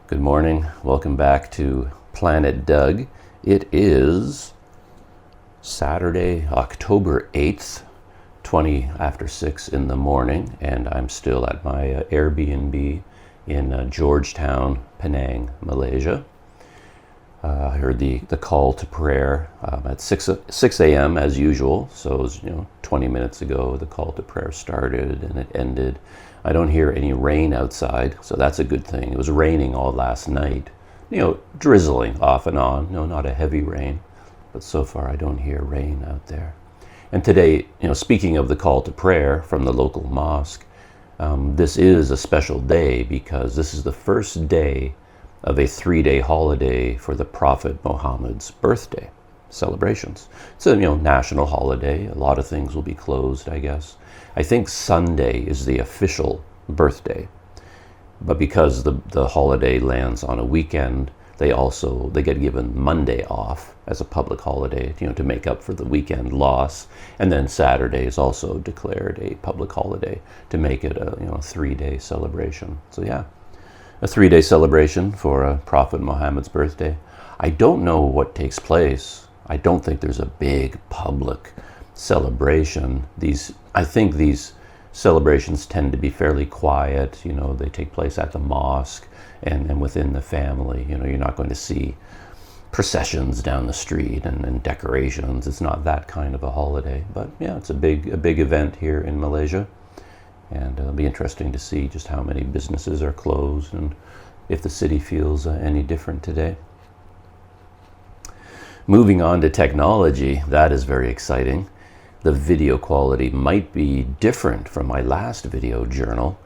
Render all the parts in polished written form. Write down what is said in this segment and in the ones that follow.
Good morning. Welcome back to Planet Doug. It is Saturday, October 8th, 20 after 6 in the morning, and I'm still at my Airbnb in Georgetown, Penang, Malaysia. I heard the call to prayer at 6 a.m. as usual, so it was 20 minutes ago the call to prayer started and it ended. I don't hear any rain outside, so that's a good thing. It was raining all last night, drizzling off and on. No, not a heavy rain, but so far I don't hear rain out there. And today, speaking of the call to prayer from the local mosque, this is a special day because this is the first day of a 3-day holiday for the Prophet Muhammad's birthday celebrations. It's a national holiday. A lot of things will be closed, I guess. I think Sunday is the official birthday, but because the holiday lands on a weekend, they get given Monday off as a public holiday, to make up for the weekend loss, and then Saturday is also declared a public holiday to make it a 3-day celebration. So yeah, a 3-day celebration for Prophet Muhammad's birthday. I don't know what takes place. I don't think there's a big public celebration. I think these celebrations tend to be fairly quiet. They take place at the mosque and within the family. You're not going to see processions down the street and decorations. It's not that kind of a holiday. But yeah, it's a big event here in Malaysia. And it'll be interesting to see just how many businesses are closed and if the city feels any different today. Moving on to technology, that is very exciting. The video quality might be different from my last video journal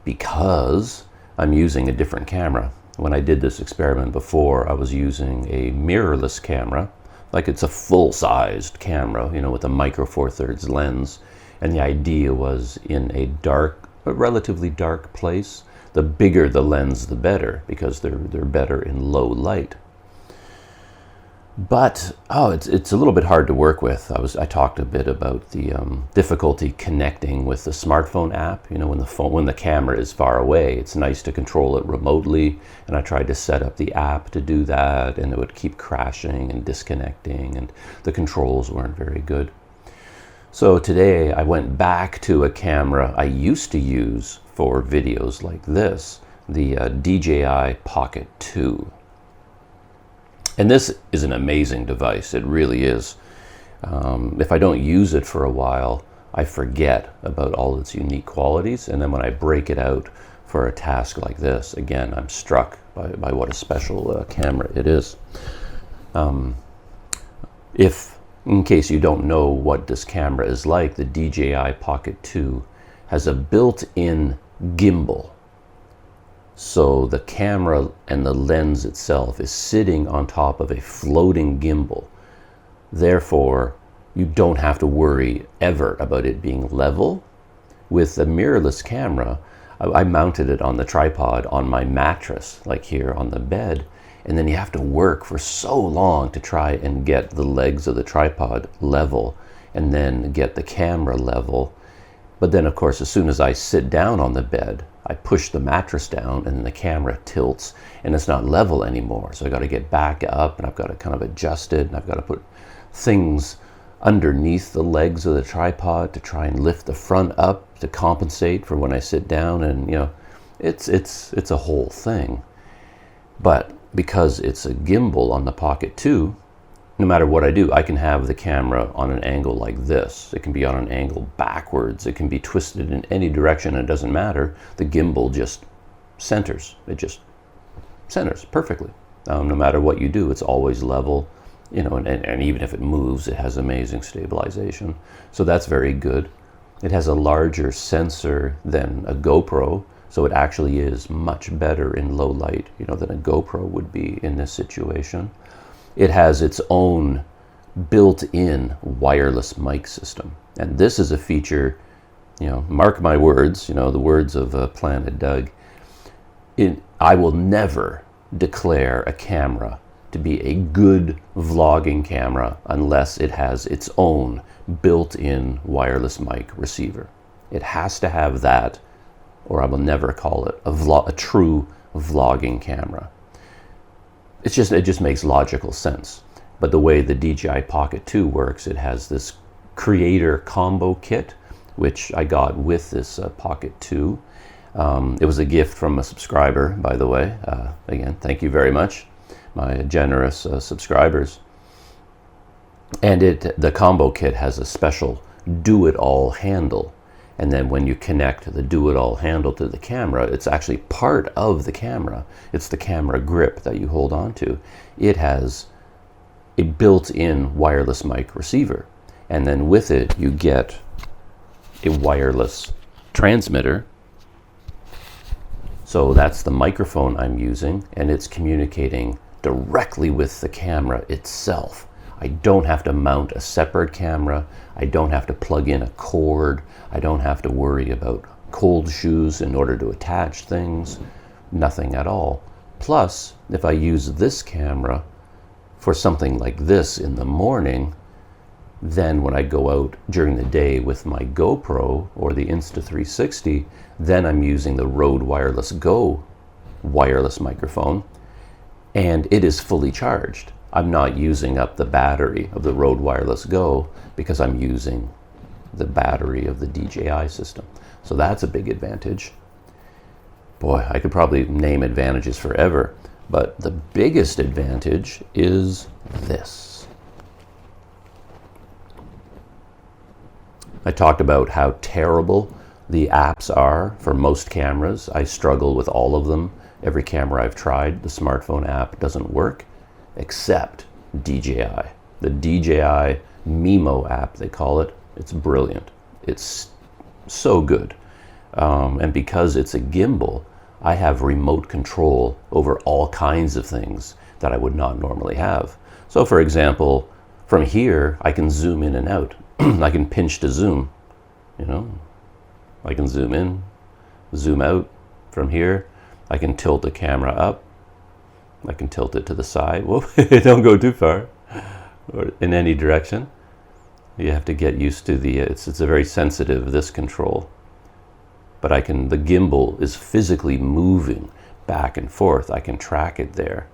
because I'm using a different camera. When I did this experiment before, I was using a mirrorless camera, like it's a full-sized camera, with a micro four thirds lens. And the idea was in a relatively dark place. The bigger the lens, the better, because they're better in low light. But it's a little bit hard to work with. I talked a bit about the difficulty connecting with the smartphone app. When the camera is far away, it's nice to control it remotely. And I tried to set up the app to do that, and it would keep crashing and disconnecting, and the controls weren't very good. So today I went back to a camera I used to use for videos like this, the DJI Pocket 2. And this is an amazing device. It really is. If I don't use it for a while, I forget about all its unique qualities. And then when I break it out for a task like this, again, I'm struck by what a special camera it is. In case you don't know what this camera is like, the DJI Pocket 2 has a built-in gimbal. So the camera and the lens itself is sitting on top of a floating gimbal. Therefore, you don't have to worry ever about it being level. With a mirrorless camera, I mounted it on the tripod on my mattress, like here on the bed, and then you have to work for so long to try and get the legs of the tripod level and then get the camera level. But then, of course, as soon as I sit down on the bed, I push the mattress down and then the camera tilts and it's not level anymore. So I got to get back up and I've got to kind of adjust it, and I've got to put things underneath the legs of the tripod to try and lift the front up to compensate for when I sit down. And it's a whole thing. But because it's a gimbal on the Pocket 2, no matter what I do, I can have the camera on an angle like this. It can be on an angle backwards. It can be twisted in any direction. It doesn't matter. The gimbal just centers. It just centers perfectly. No matter what you do, it's always level. And even if it moves, it has amazing stabilization. So that's very good. It has a larger sensor than a GoPro. So it actually is much better in low light, than a GoPro would be in this situation. It has its own built-in wireless mic system. And this is a feature, mark my words, the words of Planet Doug. I will never declare a camera to be a good vlogging camera unless it has its own built-in wireless mic receiver. It has to have that, or I will never call it a true vlogging camera. It just makes logical sense. But the way the DJI Pocket 2 works, it has this creator combo kit, which I got with this Pocket 2. It was a gift from a subscriber, by the way. Again, thank you very much, my generous subscribers. And the combo kit has a special do-it-all handle. And then when you connect the do-it-all handle to the camera, it's actually part of the camera. It's the camera grip that you hold on to. It has a built-in wireless mic receiver. And then with it, you get a wireless transmitter. So that's the microphone I'm using, and it's communicating directly with the camera itself. I don't have to mount a separate camera. I don't have to plug in a cord. I don't have to worry about cold shoes in order to attach things. Nothing at all. Plus, if I use this camera for something like this in the morning, then when I go out during the day with my GoPro or the Insta360, then I'm using the Rode Wireless Go wireless microphone, and it is fully charged. I'm not using up the battery of the Rode Wireless Go because I'm using the battery of the DJI system. So that's a big advantage. Boy, I could probably name advantages forever, but the biggest advantage is this. I talked about how terrible the apps are for most cameras. I struggle with all of them. Every camera I've tried, the smartphone app doesn't work, except DJI. The DJI Mimo app, they call it. It's brilliant. It's so good. And because it's a gimbal, I have remote control over all kinds of things that I would not normally have. So for example, from here, I can zoom in and out. I can pinch to zoom, you know. I can zoom in, zoom out from here. I can tilt the camera up. I can tilt it to the side. Whoa, don't go too far. Or in any direction. You have to get used to it's a very sensitive, this control. But the gimbal is physically moving back and forth. I can track it there.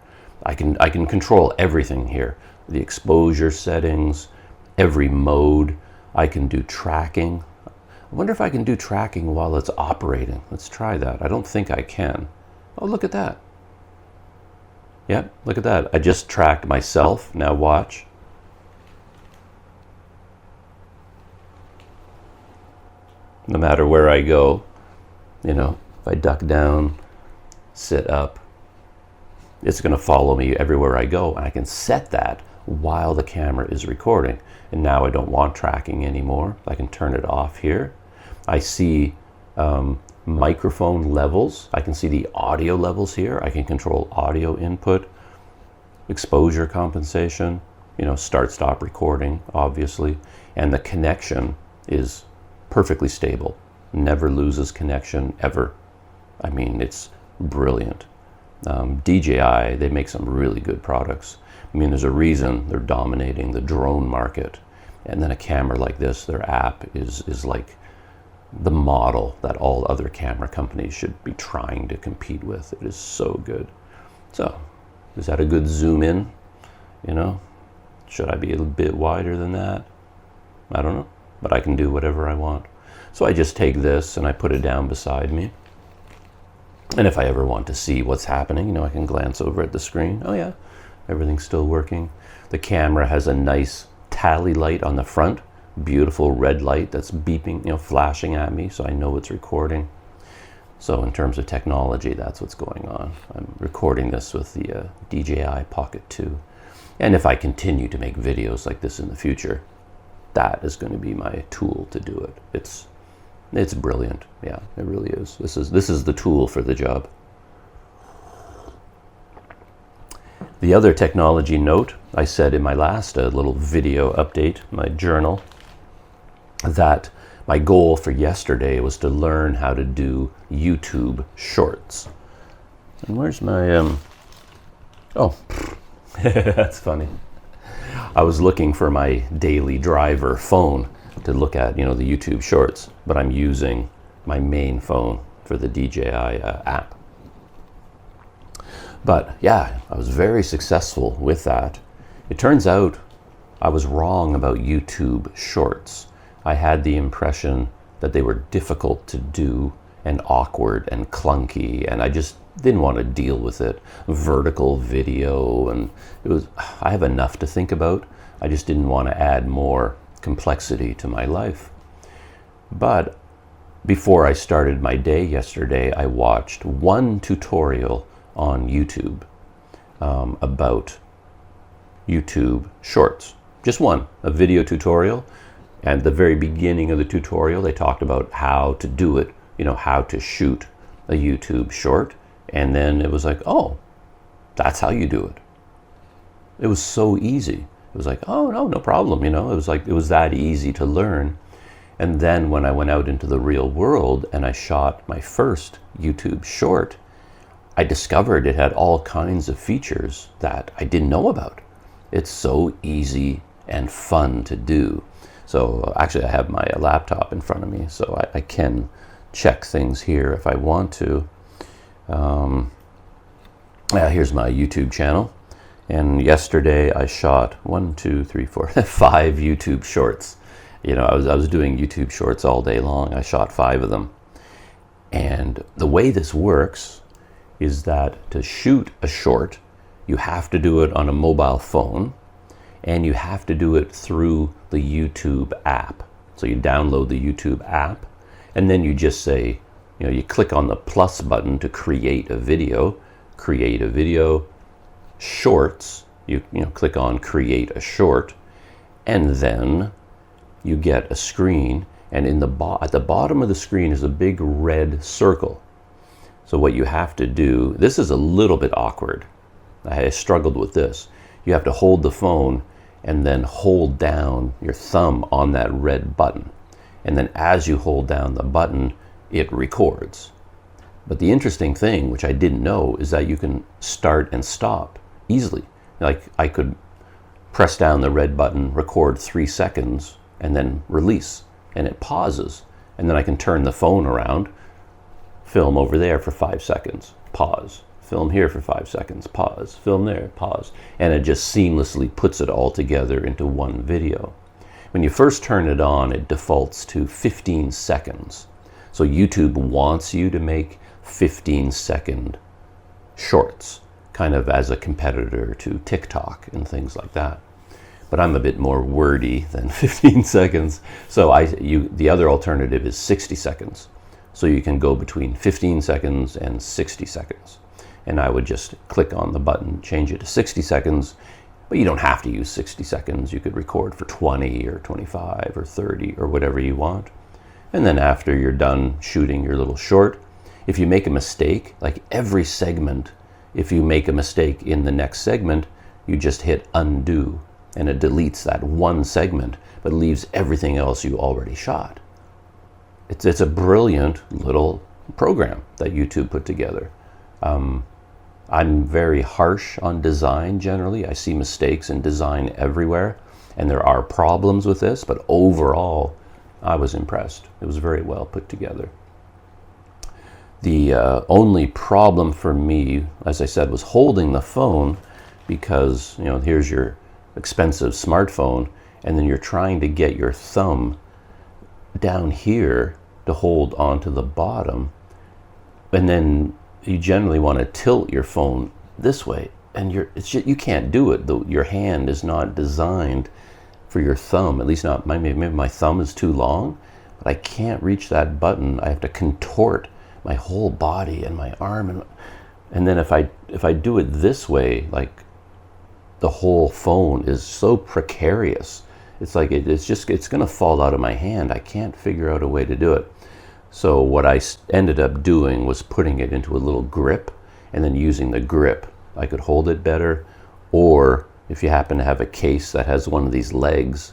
I can control everything here. The exposure settings, every mode. I can do tracking. I wonder if I can do tracking while it's operating. Let's try that. I don't think I can. Oh, look at that. Yep, look at that. I just tracked myself. Now watch. No matter where I go, you know, if I duck down, sit up, it's going to follow me everywhere I go. And I can set that while the camera is recording. And now I don't want tracking anymore. I can turn it off here. I see microphone levels. I can see the audio levels here. I can control audio input, exposure compensation, you know, start-stop recording, obviously. And the connection is perfectly stable. Never loses connection, ever. I mean, it's brilliant. DJI, they make some really good products. I mean, there's a reason they're dominating the drone market. And then a camera like this, their app is like the model that all other camera companies should be trying to compete with. It is so good. So, is that a good zoom in? You know, should I be a bit wider than that? I don't know, but I can do whatever I want. So I just take this and I put it down beside me. And if I ever want to see what's happening, you know, I can glance over at the screen. Oh yeah, everything's still working. The camera has a nice tally light on the front, beautiful red light that's beeping, you know, flashing at me, so I know it's recording. So in terms of technology, that's what's going on. I'm recording this with the DJI Pocket 2. And if I continue to make videos like this in the future, that is going to be my tool to do it. It's brilliant. Yeah, it really is. This is the tool for the job. The other technology note, I said in my last little video update, my journal, that my goal for yesterday was to learn how to do YouTube shorts. And where's my, oh, that's funny. I was looking for my daily driver phone to look at, you know, the YouTube shorts, but I'm using my main phone for the DJI app. But yeah, I was very successful with that. It turns out I was wrong about YouTube Shorts. I had the impression that they were difficult to do and awkward and clunky, and I just didn't want to deal with it. Vertical video, and I have enough to think about. I just didn't want to add more complexity to my life. But before I started my day yesterday, I watched one tutorial on YouTube about YouTube Shorts. Just one, a video tutorial. And at the very beginning of the tutorial, they talked about how to do it, how to shoot a YouTube short. And then it was like, oh, that's how you do it. It was so easy. It was like, oh, no problem. It was that easy to learn. And then when I went out into the real world and I shot my first YouTube short, I discovered it had all kinds of features that I didn't know about. It's so easy and fun to do. So actually I have my laptop in front of me, so I can check things here if I want to. Here's my YouTube channel. And yesterday I shot 5 YouTube shorts. I was doing YouTube shorts all day long. I shot 5 of them. And the way this works is that to shoot a short, you have to do it on a mobile phone, and you have to do it through the YouTube app. So you download the YouTube app, and then you just say, you click on the plus button to create a video, shorts, you click on create a short, and then you get a screen, and at the bottom of the screen is a big red circle. So what you have to do, this is a little bit awkward. I struggled with this. You have to hold the phone and then hold down your thumb on that red button. And then as you hold down the button, it records. But the interesting thing, which I didn't know, is that you can start and stop easily. Like I could press down the red button, record 3 seconds, and then release, and it pauses. And then I can turn the phone around, film over there for 5 seconds, pause, film here for 5 seconds, pause, film there, pause, and it just seamlessly puts it all together into one video. When you first turn it on, it defaults to 15 seconds. So YouTube wants you to make 15-second shorts, kind of as a competitor to TikTok and things like that. But I'm a bit more wordy than 15 seconds. So the other alternative is 60 seconds. So you can go between 15 seconds and 60 seconds. And I would just click on the button, change it to 60 seconds, but you don't have to use 60 seconds. You could record for 20 or 25 or 30 or whatever you want. And then after you're done shooting your little short, if you make a mistake, like every segment, if you make a mistake in the next segment, you just hit undo and it deletes that one segment, but leaves everything else you already shot. It's a brilliant little program that YouTube put together. I'm very harsh on design generally. I see mistakes in design everywhere, and there are problems with this, but overall, I was impressed. It was very well put together. The only problem for me, as I said, was holding the phone, because here's your expensive smartphone, and then you're trying to get your thumb down here to hold onto the bottom, and then you generally want to tilt your phone this way, and you can't do it. Your hand is not designed for your thumb, at least not maybe my thumb is too long, but I can't reach that button. I have to contort my whole body and my arm, and then if I do it this way, like the whole phone is so precarious. It's like it's going to fall out of my hand. I can't figure out a way to do it. So what I ended up doing was putting it into a little grip, and then using the grip, I could hold it better. Or if you happen to have a case that has one of these legs,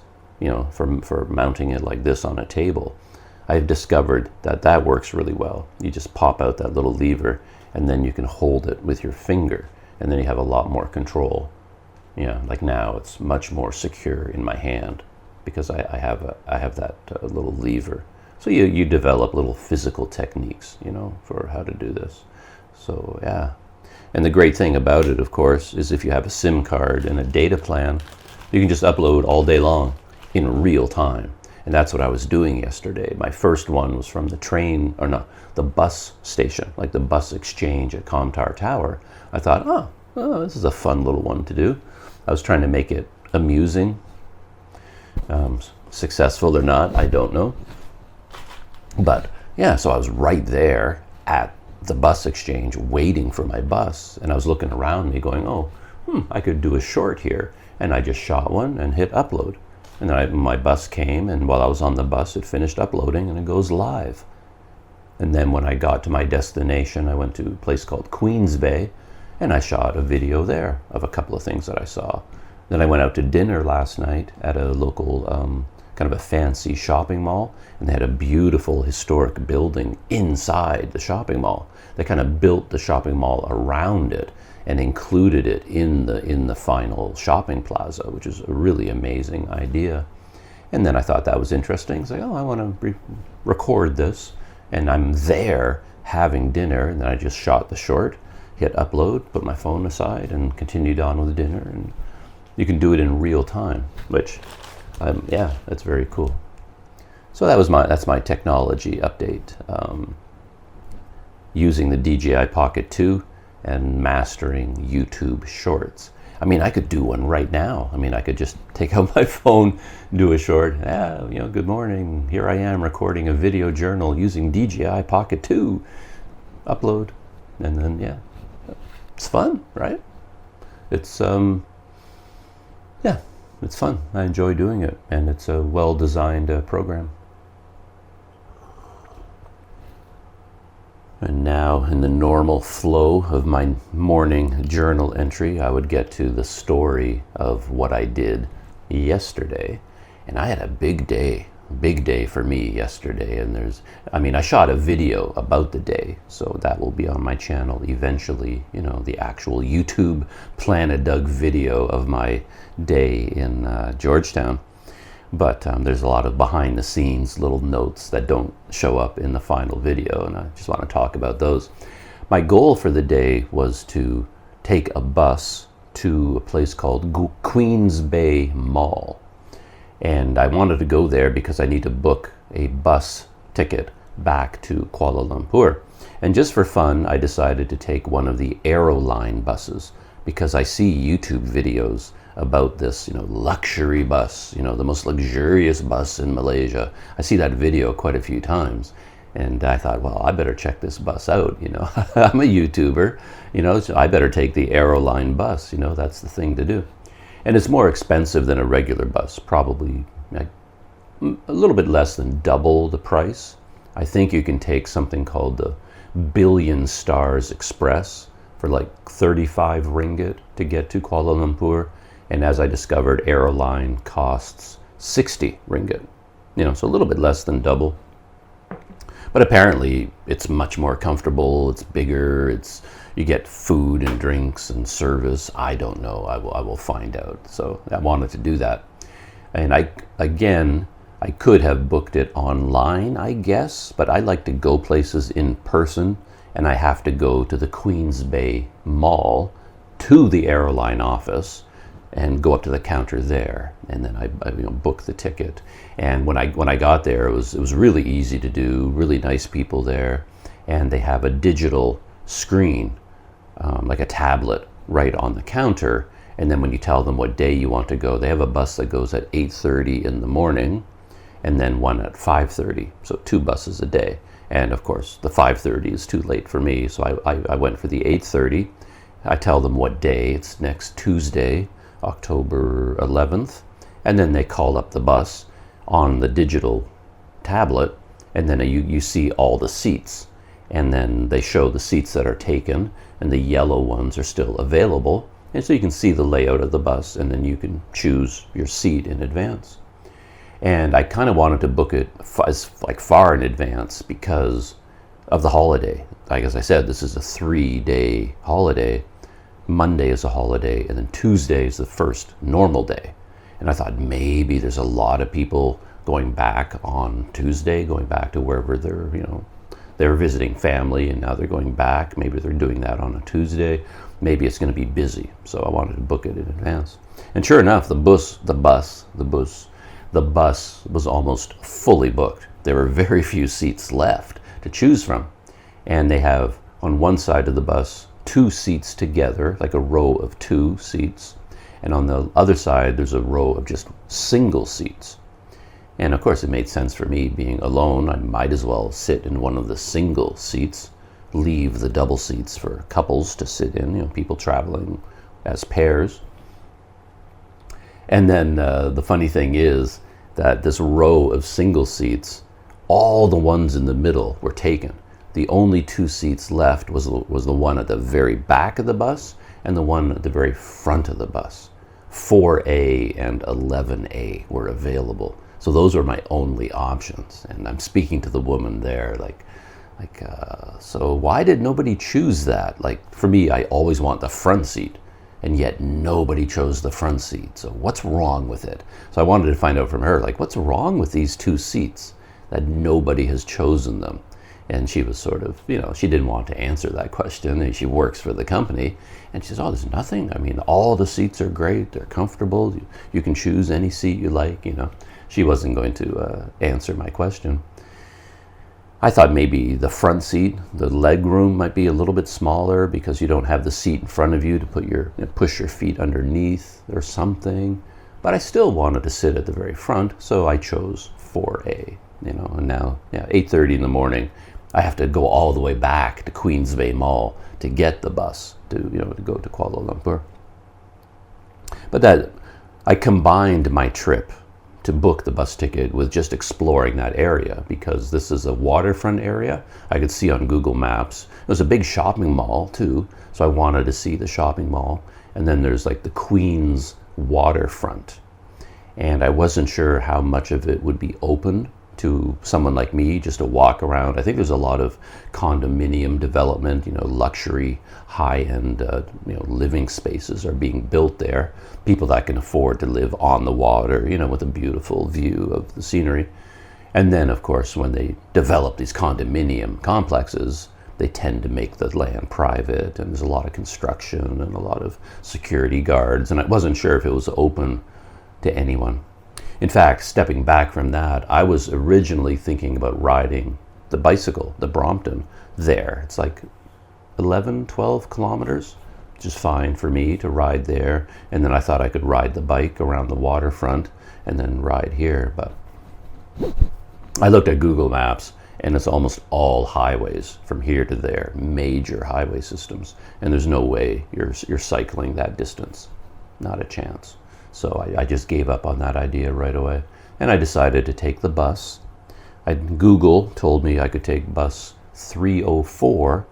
for mounting it like this on a table, I've discovered that works really well. You just pop out that little lever, and then you can hold it with your finger, and then you have a lot more control. Like now it's much more secure in my hand because I have that little lever. So you develop little physical techniques, for how to do this. So yeah, And the great thing about it, of course, is if you have a SIM card and a data plan, you can just upload all day long in real time. And that's what I was doing yesterday. My first one was from the train, or no, the bus station, like the bus exchange at Comtar Tower. I thought, oh, this is a fun little one to do. I was trying to make it amusing. Successful or not, I don't know. But yeah, so I was right there at the bus exchange waiting for my bus, and I was looking around me going, I could do a short here. And I just shot one and hit upload. And then my bus came, and while I was on the bus, it finished uploading and it goes live. And then when I got to my destination, I went to a place called Queens Bay, and I shot a video there of a couple of things that I saw. Then I went out to dinner last night at a local kind of a fancy shopping mall, and they had a beautiful historic building inside the shopping mall. They kind of built the shopping mall around it and included it in the final shopping plaza, which is a really amazing idea. And then I thought that was interesting. It's like, I want to record this, and I'm there having dinner, and then I just shot the short, hit upload, put my phone aside, and continued on with dinner. And you can do it in real time, which, yeah, that's very cool. So that's my technology update. Using the DJI Pocket 2 and mastering YouTube Shorts. I mean, I could do one right now. I mean, I could just take out my phone, do a short. Good morning. Here I am recording a video journal using DJI Pocket 2. Upload, and then yeah, it's fun, right? It's it's fun. I enjoy doing it, and it's a well-designed program. And now, in the normal flow of my morning journal entry, I would get to the story of what I did yesterday. And I had a big day for me yesterday. And I shot a video about the day, so that will be on my channel eventually, the actual YouTube Planet Doug video of my day in Georgetown. But there's a lot of behind the scenes little notes that don't show up in the final video, and I just want to talk about those. My goal for the day was to take a bus to a place called Queens Bay Mall. And I wanted to go there because I need to book a bus ticket back to Kuala Lumpur. And just for fun, I decided to take one of the Aeroline buses, because I see YouTube videos about this, luxury bus, the most luxurious bus in Malaysia. I see that video quite a few times, and I thought, well, I better check this bus out. I'm a YouTuber, so I better take the Aeroline bus. That's the thing to do. And it's more expensive than a regular bus, probably a little bit less than double the price. I think you can take something called the Billion Stars Express for like 35 ringgit to get to Kuala Lumpur. And as I discovered, Aeroline costs 60 ringgit, so a little bit less than double. But apparently it's much more comfortable, it's bigger, you get food and drinks and service. I don't know, I will find out. So I wanted to do that. And I could have booked it online, I guess, but I like to go places in person, and I have to go to the Queens Bay Mall, to the Aeroline office, and go up to the counter there, and then I book the ticket. And when I got there, it was really easy to do. Really nice people there, and they have a digital screen, like a tablet, right on the counter. And then when you tell them what day you want to go, they have a bus that goes at 8:30 in the morning, and then one at 5:30. So 2 buses a day. And of course, the 5:30 is too late for me, so I went for the 8:30. I tell them what day. It's next Tuesday, October 11th, and then they call up the bus on the digital tablet, and then you see all the seats, and then they show the seats that are taken, and the yellow ones are still available, and so you can see the layout of the bus, and then you can choose your seat in advance. And I kind of wanted to book it far in advance because of the holiday. Like as I said, this is a 3-day holiday. Monday is a holiday, and then Tuesday is the first normal day. And I thought maybe there's a lot of people going back on Tuesday, going back to wherever their They were visiting family and now they're going back. Maybe they're doing that on a Tuesday. Maybe it's going to be busy. So I wanted to book it in advance. And sure enough, the bus was almost fully booked. There were very few seats left to choose from. And they have on one side of the bus 2 seats together, like a row of 2 seats. And on the other side, there's a row of just single seats. And of course, it made sense for me being alone. I might as well sit in one of the single seats, leave the double seats for couples to sit in, people traveling as pairs. And then the funny thing is that this row of single seats, all the ones in the middle were taken. The only 2 seats left was the one at the very back of the bus and the one at the very front of the bus. 4A and 11A were available. So those were my only options. And I'm speaking to the woman there so why did nobody choose that? Like, for me, I always want the front seat, and yet nobody chose the front seat. So what's wrong with it? So I wanted to find out from her, like, what's wrong with these 2 seats that nobody has chosen them? And she was sort of, she didn't want to answer that question. And she works for the company. And she says, oh, there's nothing. I mean, all the seats are great. They're comfortable. You can choose any seat you like, She wasn't going to answer my question. I thought maybe the front seat, the leg room might be a little bit smaller because you don't have the seat in front of you to push your feet underneath or something. But I still wanted to sit at the very front, so I chose 4A, and now, 8:30 in the morning, I have to go all the way back to Queensway Mall to get the bus to go to Kuala Lumpur. But I combined my trip to book the bus ticket with just exploring that area, because this is a waterfront area. I could see on Google Maps. It was a big shopping mall too, so I wanted to see the shopping mall. And then there's like the Queens waterfront. And I wasn't sure how much of it would be open to someone like me just to walk around. I think there's a lot of condominium development, luxury, high-end, living spaces are being built there. People that can afford to live on the water, with a beautiful view of the scenery. And then, of course, when they develop these condominium complexes, they tend to make the land private, and there's a lot of construction and a lot of security guards. And I wasn't sure if it was open to anyone. In fact, stepping back from that, I was originally thinking about riding the bicycle, the Brompton, there. It's like 11, 12 kilometers, which is fine for me to ride there. And then I thought I could ride the bike around the waterfront and then ride here. But I looked at Google Maps, and it's almost all highways from here to there, major highway systems. And there's no way you're cycling that distance, not a chance. So I just gave up on that idea right away. And I decided to take the bus. Google told me I could take bus 304.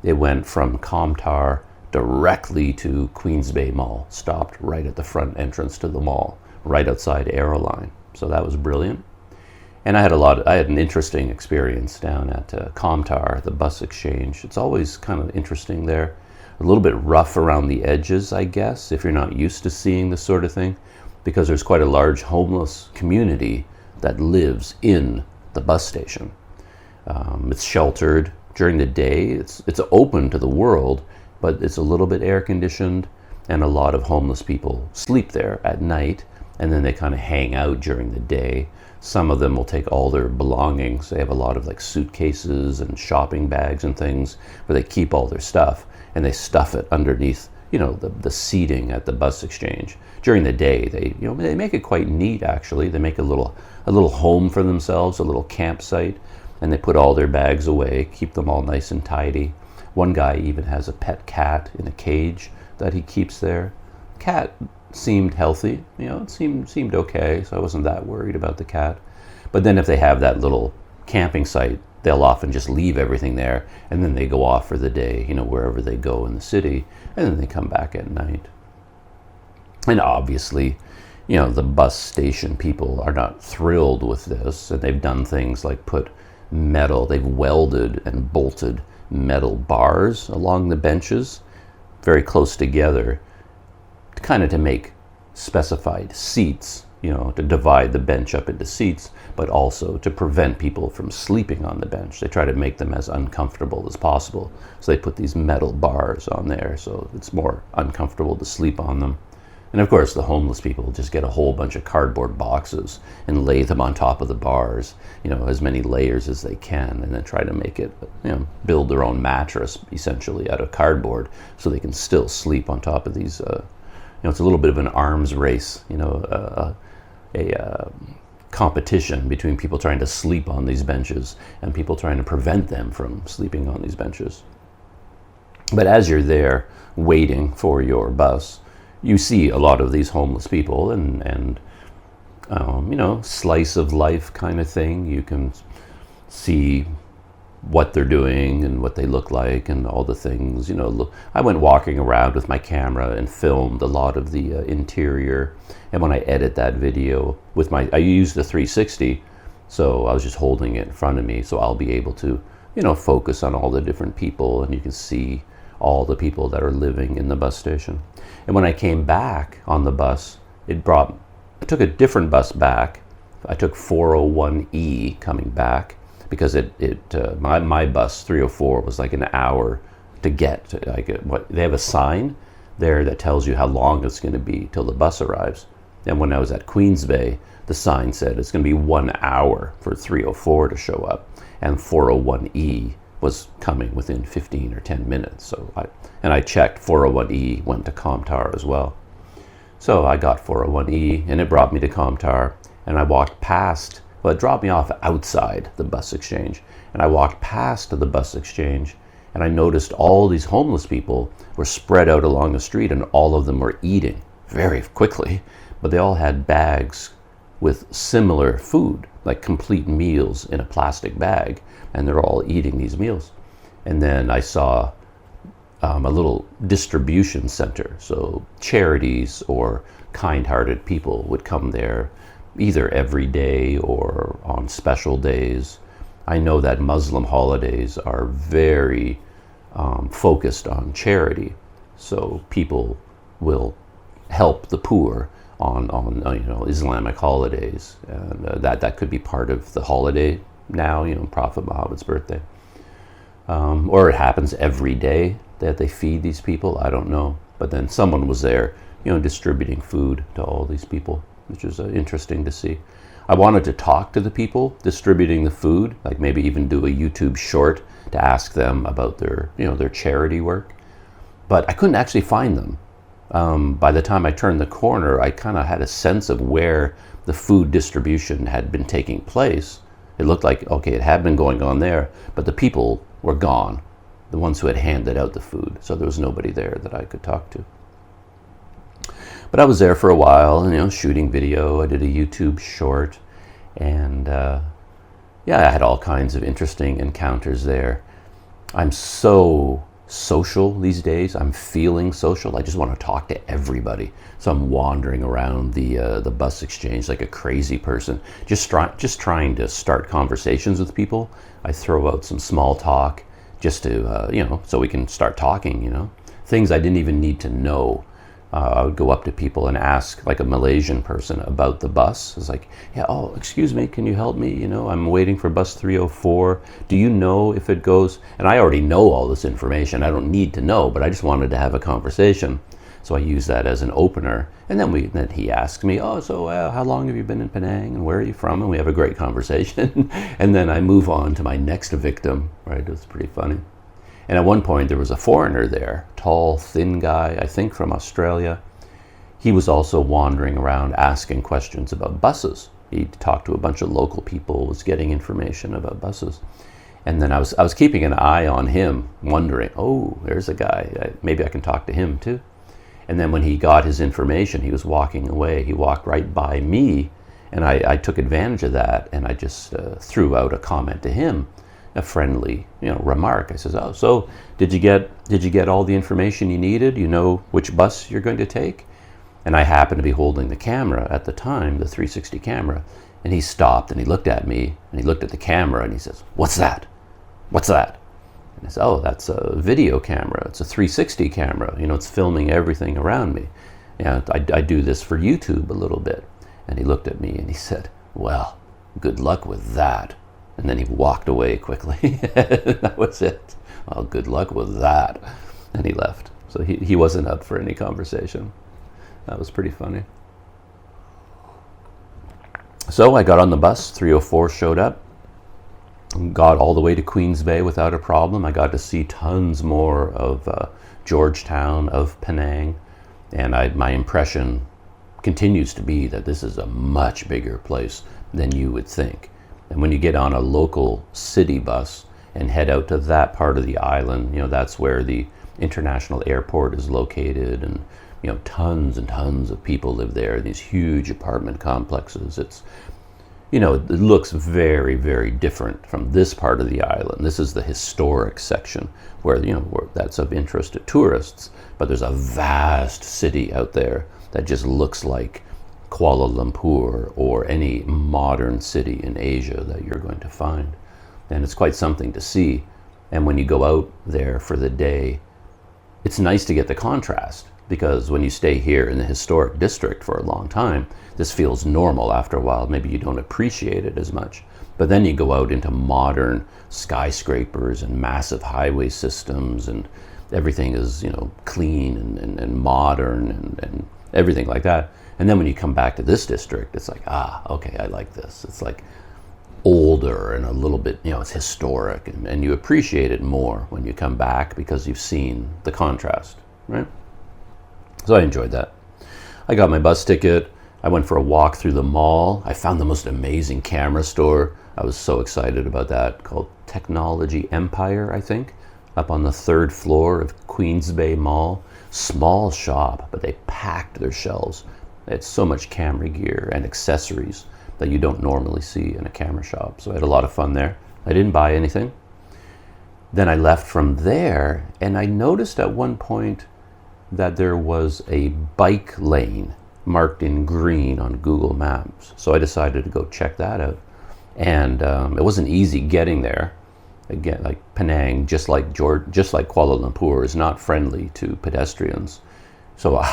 It went from Comtar directly to Queensway Mall, stopped right at the front entrance to the mall, right outside Aeroline. So that was brilliant. And I had an interesting experience down at Comtar, the bus exchange. It's always kind of interesting there. A little bit rough around the edges, I guess, if you're not used to seeing this sort of thing, because there's quite a large homeless community that lives in the bus station. It's sheltered during the day. It's open to the world, but it's a little bit air conditioned, and a lot of homeless people sleep there at night, and then they kind of hang out during the day. Some of them will take all their belongings. They have a lot of like suitcases and shopping bags and things where they keep all their stuff, and they stuff it underneath, the seating at the bus exchange. During the day, they make it quite neat, actually. They make a little home for themselves, a little campsite, and they put all their bags away, keep them all nice and tidy. One guy even has a pet cat in a cage that he keeps there. Cat seemed healthy, it seemed okay, so I wasn't that worried about the cat. But then if they have that little camping site, they'll often just leave everything there, and then they go off for the day, wherever they go in the city, and then they come back at night. And obviously, the bus station people are not thrilled with this, and they've done things like they've welded and bolted metal bars along the benches very close together, kind of to make specified seats you know, to divide the bench up into seats, but also to prevent people from sleeping on the bench. They try to make them as uncomfortable as possible. So they put these metal bars on there so it's more uncomfortable to sleep on them. And of course, the homeless people just get a whole bunch of cardboard boxes and lay them on top of the bars, you know, as many layers as they can, and then try to make it, you know, build their own mattress essentially out of cardboard so they can still sleep on top of these. You know, it's a little bit of an arms race, you know, a competition between people trying to sleep on these benches and people trying to prevent them from sleeping on these benches. But as you're there waiting for your bus, you see a lot of these homeless people and you know, slice of life kind of thing. You can see what they're doing and what they look like and all the things, you know. Look, I went walking around with my camera and filmed a lot of the interior. And when I edit that video with I used the 360, so I was just holding it in front of me, so I'll be able to, you know, focus on all the different people, and you can see all the people that are living in the bus station. And when I came back on the bus, I took a different bus back. I took 401E coming back because my bus 304 was like an hour to get to, like, they have a sign there that tells you how long it's going to be till the bus arrives. And when I was at Queens Bay, the sign said it's going to be 1 hour for 304 to show up, and 401E was coming within 15 or 10 minutes. So I checked, 401E went to Comtar as well. So I got 401E and it brought me to Comtar, and I walked past, well, it dropped me off outside the bus exchange, and I walked past the bus exchange and I noticed all these homeless people were spread out along the street, and all of them were eating very quickly, but they all had bags with similar food, like complete meals in a plastic bag, and they're all eating these meals. And then I saw a little distribution center, so charities or kind-hearted people would come there either every day or on special days. I know that Muslim holidays are very focused on charity, so people will help the poor on you know, Islamic holidays, and that could be part of the holiday now, you know, Prophet Muhammad's birthday, or it happens every day that they feed these people. I don't know, but then someone was there, you know, distributing food to all these people, which is interesting to see. I wanted to talk to the people distributing the food, like maybe even do a YouTube short to ask them about their, you know, their charity work, but I couldn't actually find them. By the time I turned the corner, I kind of had a sense of where the food distribution had been taking place. It looked like, okay, it had been going on there, but the people were gone, the ones who had handed out the food, so there was nobody there that I could talk to. But I was there for a while, you know, shooting video. I did a YouTube short, and yeah, I had all kinds of interesting encounters there. I'm so social these days. I'm feeling social. I just want to talk to everybody. So I'm wandering around the bus exchange like a crazy person, just trying to start conversations with people. I throw out some small talk just to you know, so we can start talking, you know, things I didn't even need to know. I would go up to people and ask, like a Malaysian person, about the bus. It's like, yeah, oh, excuse me, can you help me? You know, I'm waiting for bus 304. Do you know if it goes? And I already know all this information. I don't need to know, but I just wanted to have a conversation. So I use that as an opener. And then he asked me, oh, so how long have you been in Penang, and where are you from? And we have a great conversation. And then I move on to my next victim, right? It was pretty funny. And at one point, there was a foreigner there, tall, thin guy, I think from Australia. He was also wandering around asking questions about buses. He talked to a bunch of local people, was getting information about buses. And then I was keeping an eye on him, wondering, oh, there's a guy. Maybe I can talk to him too. And then when he got his information, he was walking away. He walked right by me, and I took advantage of that, and I just threw out a comment to him. A friendly, you know, remark. I says, oh, so did you get all the information you needed? You know which bus you're going to take? And I happened to be holding the camera at the time, the 360 camera, and he stopped and he looked at me and he looked at the camera and he says, what's that? What's that? And I said, oh, that's a video camera. It's a 360 camera. You know, it's filming everything around me. And I do this for YouTube a little bit. And he looked at me and he said, "Well, good luck with that." And then he walked away quickly. That was it. "Well, good luck with that." And he left. So he wasn't up for any conversation. That was pretty funny. So I got on the bus, 304 showed up, got all the way to Queens Bay without a problem. I got to see tons more of Georgetown, of Penang, and my impression continues to be that this is a much bigger place than you would think. And when you get on a local city bus and head out to that part of the island, that's where the international airport is located, and tons and tons of people live there, these huge apartment complexes. It's it looks very, very different from this part of the island. This is the historic section where that's of interest to tourists, but there's a vast city out there that just looks like Kuala Lumpur or any modern city in Asia that you're going to find. And it's quite something to see. And when you go out there for the day, it's nice to get the contrast, because when you stay here in the historic district for a long time, this feels normal. After a while, maybe you don't appreciate it as much. But then you go out into modern skyscrapers and massive highway systems, and everything is clean and modern and everything like that. And then when you come back to this district, it's like, okay, I like this. It's like older and a little bit, it's historic, and you appreciate it more when you come back because you've seen the contrast, right? So I enjoyed that. I got my bus ticket. I went for a walk through the mall. I found the most amazing camera store. I was so excited about that, called Technology Empire, I think, up on the 3rd floor of Queens Bay Mall. Small shop, but they packed their shelves. They had so much camera gear and accessories that you don't normally see in a camera shop. So I had a lot of fun there. I didn't buy anything. Then I left from there, and I noticed at one point that there was a bike lane marked in green on Google Maps. So I decided to go check that out. And it wasn't easy getting there. Again, like Penang, just like Kuala Lumpur, is not friendly to pedestrians. So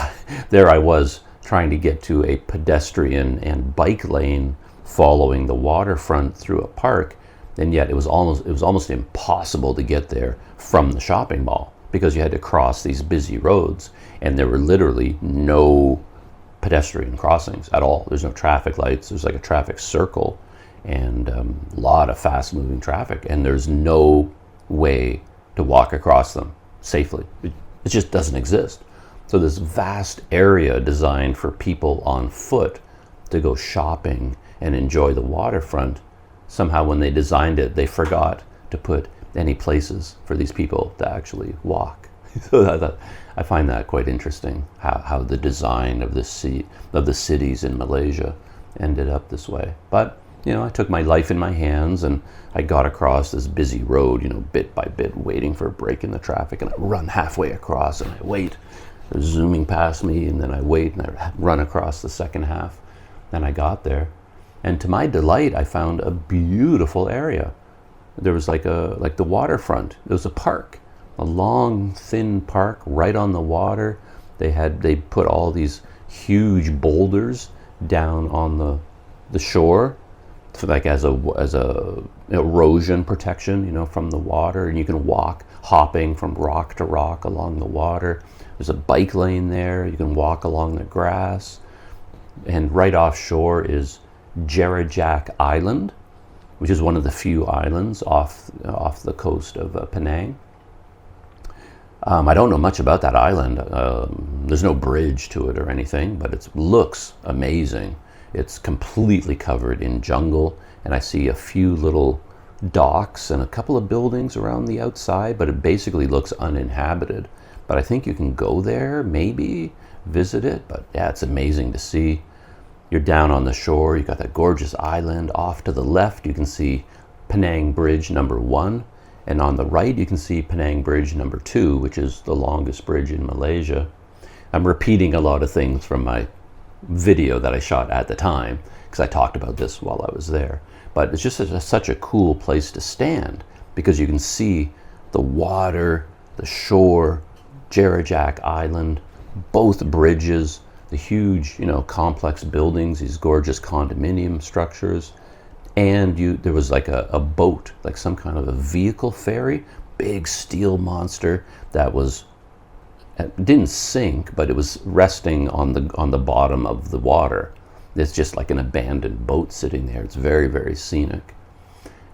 there I was trying to get to a pedestrian and bike lane following the waterfront through a park, and yet it was almost impossible to get there from the shopping mall, because you had to cross these busy roads, and there were literally no pedestrian crossings at all. There's no traffic lights. There's like a traffic circle and a lot of fast-moving traffic, and there's no way to walk across them safely. It just doesn't exist. So this vast area designed for people on foot to go shopping and enjoy the waterfront, somehow when they designed it, they forgot to put any places for these people to actually walk. So I find that quite interesting, how the design of the cities in Malaysia ended up this way. But I took my life in my hands, and I got across this busy road, bit by bit, waiting for a break in the traffic, and I run halfway across, and I wait. They're zooming past me, and then I wait, and I run across the second half. Then I got there, and to my delight, I found a beautiful area. There was like the waterfront. There was a park, a long, thin park right on the water. They put all these huge boulders down on the shore, so like as a erosion protection, from the water, and you can walk hopping from rock to rock along the water. There's a bike lane there. You can walk along the grass, and right offshore is Jerijak Island, which is one of the few islands off the coast of Penang. I don't know much about that island. There's no bridge to it or anything, but it looks amazing. It's completely covered in jungle, and I see a few little docks and a couple of buildings around the outside, but it basically looks uninhabited. But I think you can go there, maybe visit it, but yeah, it's amazing to see. You're down on the shore, you got that gorgeous island. Off to the left, you can see Penang Bridge number 1, and on the right, you can see Penang Bridge number 2, which is the longest bridge in Malaysia. I'm repeating a lot of things from my video that I shot at the time, because I talked about this while I was there. But it's just such a cool place to stand, because you can see the water, the shore, Jerijak Island, both bridges, the huge, complex buildings, these gorgeous condominium structures. And there was like a boat, like some kind of a vehicle ferry, big steel monster that didn't sink, but it was resting on the bottom of the water. It's just like an abandoned boat sitting there. It's very, very scenic.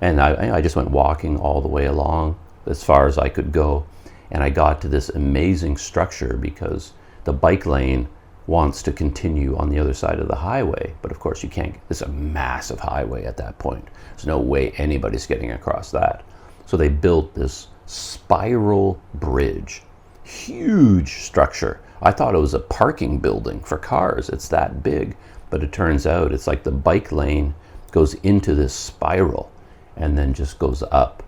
And I just went walking all the way along as far as I could go. And I got to this amazing structure because the bike lane wants to continue on the other side of the highway. But of course you can't. It's a massive highway at that point. There's no way anybody's getting across that. So they built this spiral bridge. Huge structure. I thought it was a parking building for cars. It's that big. But it turns out it's like the bike lane goes into this spiral and then just goes up.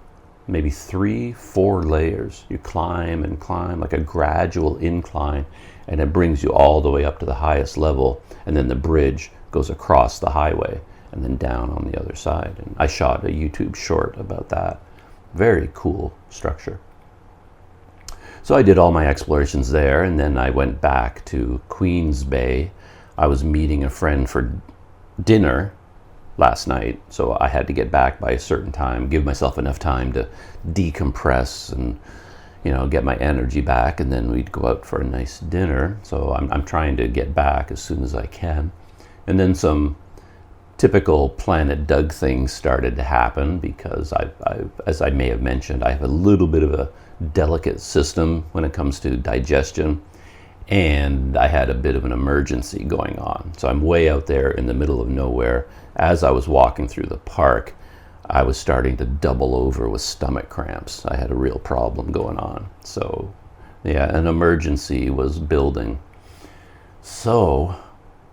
Maybe 3-4 layers. You climb and climb like a gradual incline, and it brings you all the way up to the highest level, and then the bridge goes across the highway and then down on the other side. And I shot a YouTube short about that. Very cool structure. So I did all my explorations there, and then I went back to Queens Bay. I was meeting a friend for dinner last night, so I had to get back by a certain time, give myself enough time to decompress and get my energy back, and then we'd go out for a nice dinner. So I'm trying to get back as soon as I can. And then some typical Planet Doug things started to happen because as I may have mentioned, I have a little bit of a delicate system when it comes to digestion, and I had a bit of an emergency going on. So I'm way out there in the middle of nowhere. As I was walking through the park, I was starting to double over with stomach cramps. I had a real problem going on. So yeah, an emergency was building. So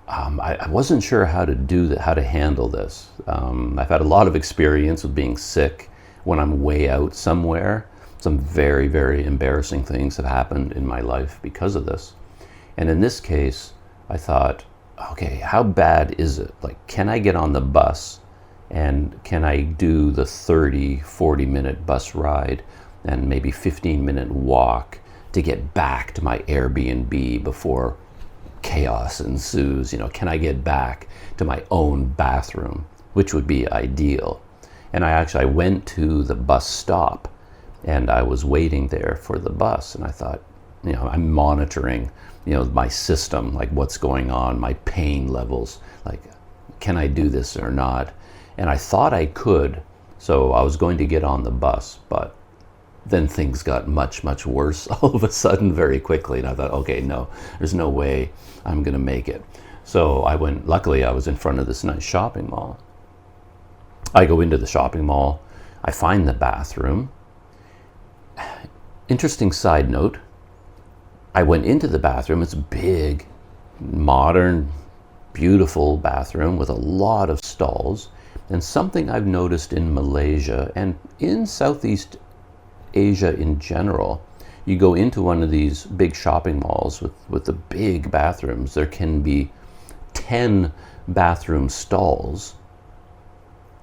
I wasn't sure how to do that, how to handle this. I've had a lot of experience with being sick when I'm way out somewhere. Some very, very embarrassing things have happened in my life because of this. And in this case, I thought, okay, how bad is it? Like, can I get on the bus and can I do the 30-40 minute bus ride and maybe 15-minute walk to get back to my Airbnb before chaos ensues? Can I get back to my own bathroom, which would be ideal? And I went to the bus stop and I was waiting there for the bus, and I thought, I'm monitoring, my system, like what's going on, my pain levels, like, can I do this or not? And I thought I could, so I was going to get on the bus, but then things got much, much worse all of a sudden very quickly, and I thought, okay, no, there's no way I'm gonna make it. So I went, luckily I was in front of this nice shopping mall. I go into the shopping mall, I find the bathroom. Interesting side note, I went into the bathroom. It's a big, modern, beautiful bathroom with a lot of stalls. And something I've noticed in Malaysia and in Southeast Asia in general, you go into one of these big shopping malls with the big bathrooms, there can be 10 bathroom stalls.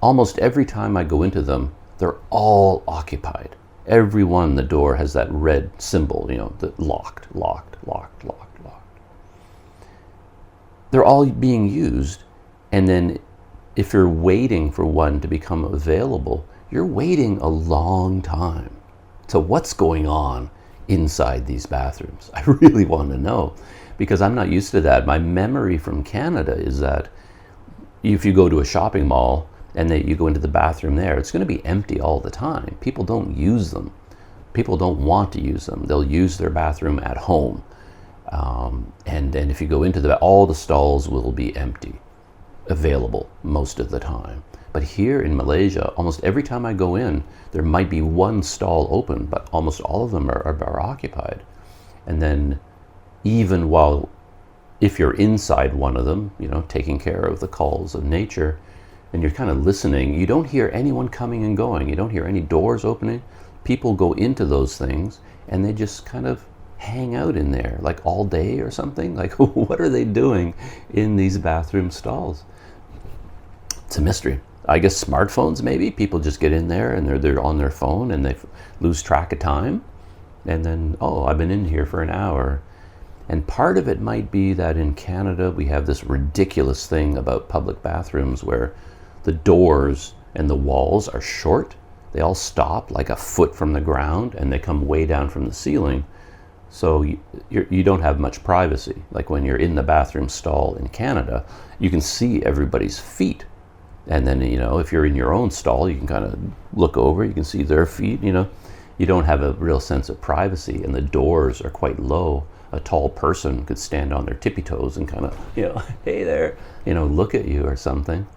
Almost every time I go into them, they're all occupied. Every one, the door has that red symbol, the locked. They're all being used, and then if you're waiting for one to become available, you're waiting a long time. So what's going on inside these bathrooms? I really want to know, because I'm not used to that. My memory from Canada is that if you go to a shopping mall, and you go into the bathroom there, it's going to be empty all the time. People don't use them. People don't want to use them. They'll use their bathroom at home. And then if you go into all the stalls will be empty, available most of the time. But here in Malaysia, almost every time I go in, there might be one stall open, but almost all of them are occupied. And then even if you're inside one of them, taking care of the calls of nature, and you're kind of listening, you don't hear anyone coming and going. You don't hear any doors opening. People go into those things and they just kind of hang out in there like all day or something. Like, what are they doing in these bathroom stalls? It's a mystery. I guess smartphones maybe. People just get in there and they're on their phone and they lose track of time. And then, I've been in here for an hour. And part of it might be that in Canada we have this ridiculous thing about public bathrooms where the doors and the walls are short. They all stop like a foot from the ground and they come way down from the ceiling. So you don't have much privacy. Like when you're in the bathroom stall in Canada, you can see everybody's feet. And then, if you're in your own stall, you can kind of look over, you can see their feet, You don't have a real sense of privacy, and the doors are quite low. A tall person could stand on their tippy toes and kind of, hey there, look at you or something.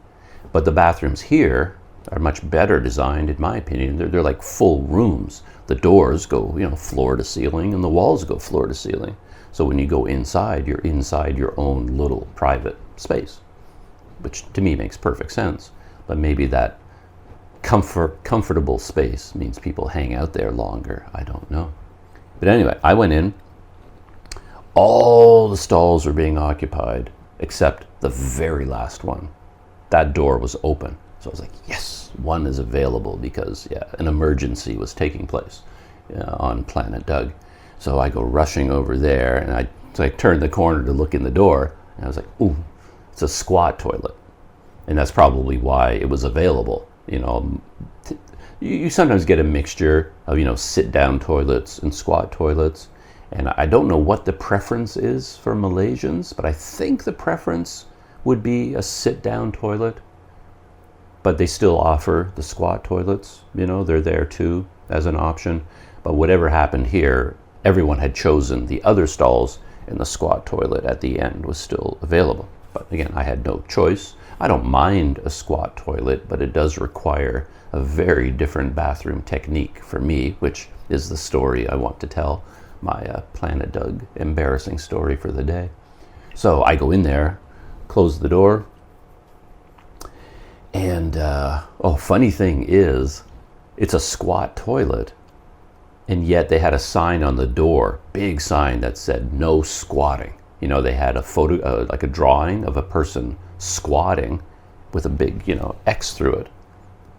But the bathrooms here are much better designed, in my opinion. They're like full rooms. The doors go, floor to ceiling, and the walls go floor to ceiling. So when you go inside, you're inside your own little private space, which to me makes perfect sense. But maybe that comfortable space means people hang out there longer. I don't know. But anyway, I went in. All the stalls were being occupied except the very last one. That door was open. So I was like, yes, one is available because, an emergency was taking place on Planet Doug. So I go rushing over there, and I turned the corner to look in the door, and I was like, ooh, it's a squat toilet. And that's probably why it was available. You sometimes get a mixture of, sit-down toilets and squat toilets. And I don't know what the preference is for Malaysians, but I think the preference would be a sit-down toilet. But they still offer the squat toilets. They're there too as an option. But whatever happened here, everyone had chosen the other stalls, and the squat toilet at the end was still available. But again, I had no choice. I don't mind a squat toilet, but it does require a very different bathroom technique for me, which is the story I want to tell, my Planet Doug embarrassing story for the day. So I go in there, close the door, and funny thing is, it's a squat toilet, and yet they had a sign on the door, big sign that said no squatting. They had a photo, like a drawing of a person squatting with a big, X through it.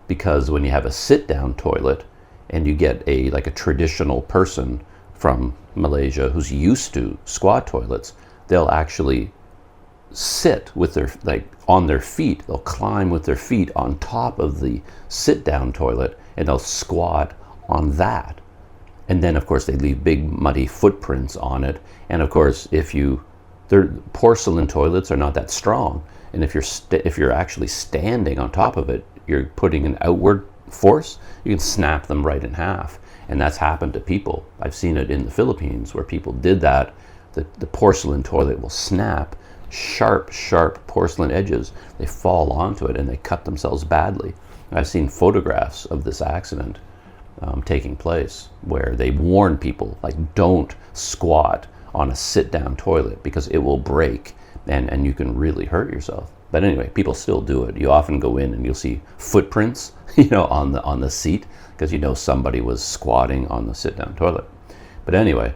Because when you have a sit-down toilet and you get a traditional person from Malaysia who's used to squat toilets, they'll actually sit with their, on their feet. They'll climb with their feet on top of the sit-down toilet, and they'll squat on that. And then, of course, they leave big muddy footprints on it. And of course, their porcelain toilets are not that strong. And if you're actually standing on top of it, you're putting an outward force, you can snap them right in half. And that's happened to people. I've seen it in the Philippines where people did that. The porcelain toilet will snap, sharp porcelain edges. They fall onto it and they cut themselves badly. And I've seen photographs of this accident taking place where they warn people, don't squat on a sit-down toilet because it will break and you can really hurt yourself. But anyway, people still do it. You often go in and you'll see footprints, on the seat because somebody was squatting on the sit-down toilet. But anyway,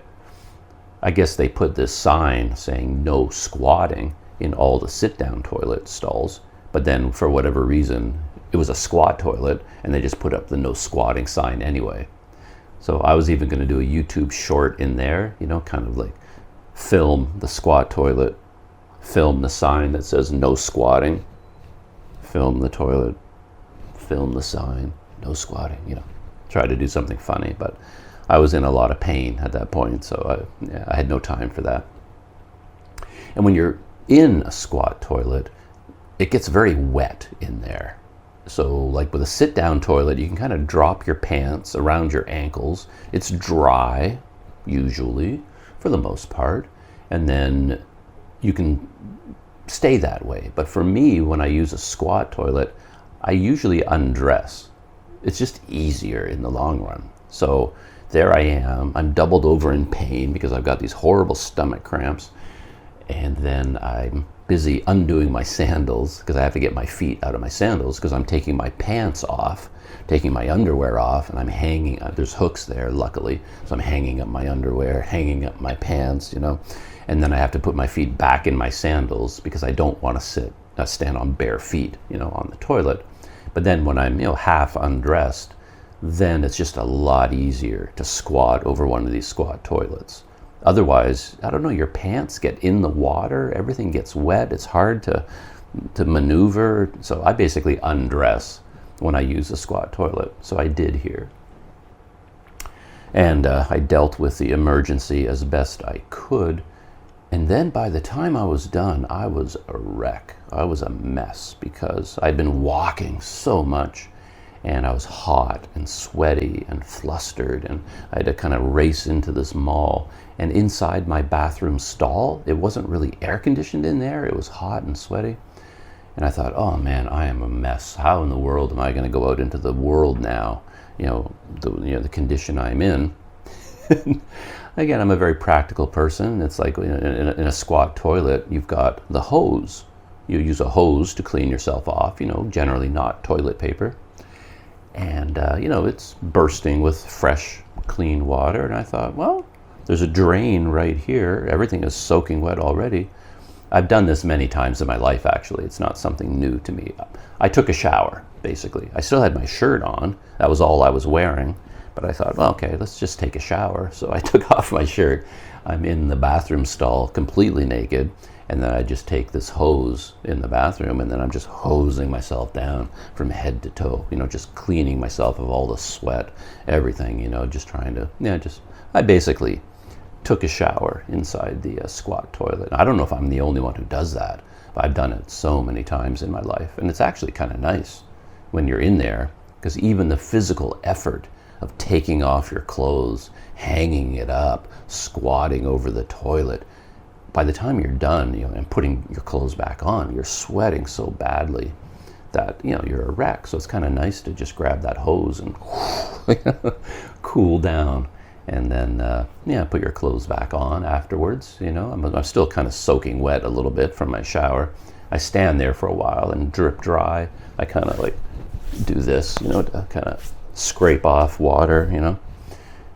I guess they put this sign saying no squatting in all the sit-down toilet stalls, but then for whatever reason, it was a squat toilet and they just put up the no squatting sign anyway. So I was even going to do a YouTube short in there, kind of like film the squat toilet, film the sign that says no squatting, film the toilet, film the sign, no squatting, try to do something funny, but I was in a lot of pain at that point, so I had no time for that. And when you're in a squat toilet, it gets very wet in there. So like with a sit-down toilet, you can kind of drop your pants around your ankles. It's dry, usually, for the most part, and then you can stay that way. But for me, when I use a squat toilet, I usually undress. It's just easier in the long run. So there I am. I'm doubled over in pain because I've got these horrible stomach cramps. And then I'm busy undoing my sandals because I have to get my feet out of my sandals because I'm taking my pants off, taking my underwear off, and I'm hanging, there's hooks there, luckily. So I'm hanging up my underwear, hanging up my pants, and then I have to put my feet back in my sandals because I don't want to stand on bare feet, on the toilet. But then when I'm, half undressed, then it's just a lot easier to squat over one of these squat toilets. Otherwise, I don't know, your pants get in the water, everything gets wet, it's hard to maneuver. So I basically undress when I use a squat toilet. So I did here. And I dealt with the emergency as best I could. And then by the time I was done, I was a wreck. I was a mess because I'd been walking so much, and I was hot and sweaty and flustered, and I had to kind of race into this mall. And inside my bathroom stall, it wasn't really air conditioned in there. It was hot and sweaty. And I thought, oh man, I am a mess. How in the world am I going to go out into the world now? The condition I'm in. Again, I'm a very practical person. It's like in a squat toilet, you've got the hose. You use a hose to clean yourself off, generally not toilet paper. And, it's bursting with fresh, clean water. And I thought, well, there's a drain right here. Everything is soaking wet already. I've done this many times in my life, actually. It's not something new to me. I took a shower, basically. I still had my shirt on. That was all I was wearing. But I thought, well, okay, let's just take a shower. So I took off my shirt. I'm in the bathroom stall completely naked. And then I just take this hose in the bathroom, and then I'm just hosing myself down from head to toe, just cleaning myself of all the sweat, everything, just trying to, I basically took a shower inside the squat toilet. I don't know if I'm the only one who does that, but I've done it so many times in my life. And it's actually kind of nice when you're in there, because even the physical effort of taking off your clothes, hanging it up, squatting over the toilet, by the time you're done, and putting your clothes back on, you're sweating so badly that, you're a wreck. So it's kind of nice to just grab that hose and cool down, and then, put your clothes back on afterwards. I'm still kind of soaking wet a little bit from my shower. I stand there for a while and drip dry. I kind of like do this, to kind of scrape off water,